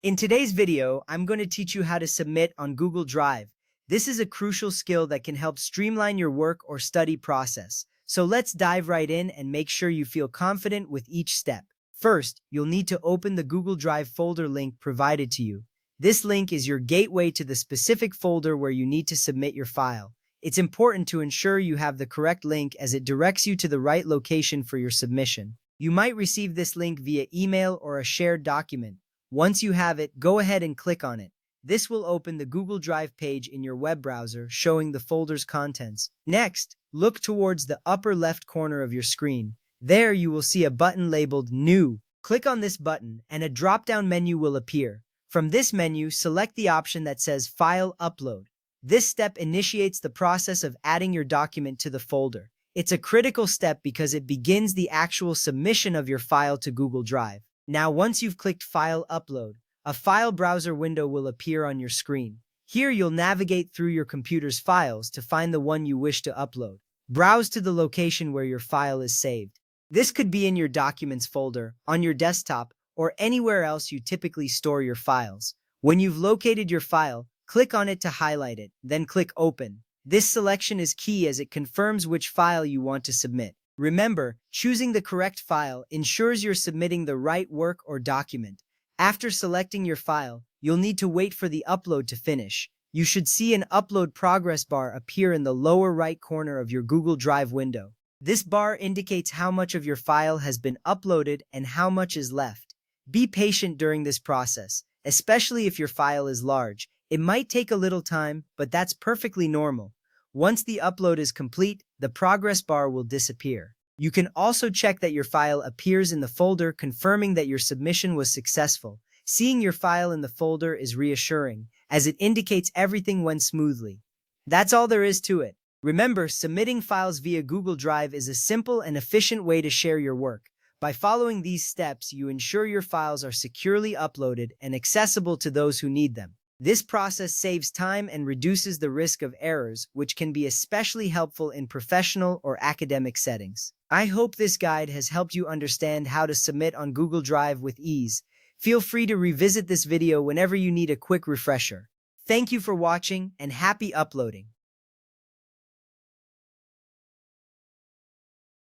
In today's video, I'm going to teach you how to submit on Google Drive. This is a crucial skill that can help streamline your work or study process. So let's dive right in and make sure you feel confident with each step. First, you'll need to open the Google Drive folder link provided to you. This link is your gateway to the specific folder where you need to submit your file. It's important to ensure you have the correct link as it directs you to the right location for your submission. You might receive this link via email or a shared document. Once you have it, go ahead and click on it. This will open the Google Drive page in your web browser showing the folder's contents. Next, look towards the upper left corner of your screen. There you will see a button labeled New. Click on this button and a drop-down menu will appear. From this menu, select the option that says File Upload. This step initiates the process of adding your document to the folder. It's a critical step because it begins the actual submission of your file to Google Drive. Now, once you've clicked File Upload, a file browser window will appear on your screen. Here, you'll navigate through your computer's files to find the one you wish to upload. Browse to the location where your file is saved. This could be in your Documents folder, on your desktop, or anywhere else you typically store your files. When you've located your file, click on it to highlight it, then click Open. This selection is key as it confirms which file you want to submit. Remember, choosing the correct file ensures you're submitting the right work or document. After selecting your file, you'll need to wait for the upload to finish. You should see an upload progress bar appear in the lower right corner of your Google Drive window. This bar indicates how much of your file has been uploaded and how much is left. Be patient during this process, especially if your file is large. It might take a little time, but that's perfectly normal. Once the upload is complete, the progress bar will disappear. You can also check that your file appears in the folder, confirming that your submission was successful. Seeing your file in the folder is reassuring, as it indicates everything went smoothly. That's all there is to it. Remember, submitting files via Google Drive is a simple and efficient way to share your work. By following these steps, you ensure your files are securely uploaded and accessible to those who need them. This process saves time and reduces the risk of errors, which can be especially helpful in professional or academic settings. I hope this guide has helped you understand how to submit on Google Drive with ease. Feel free to revisit this video whenever you need a quick refresher. Thank you for watching and happy uploading.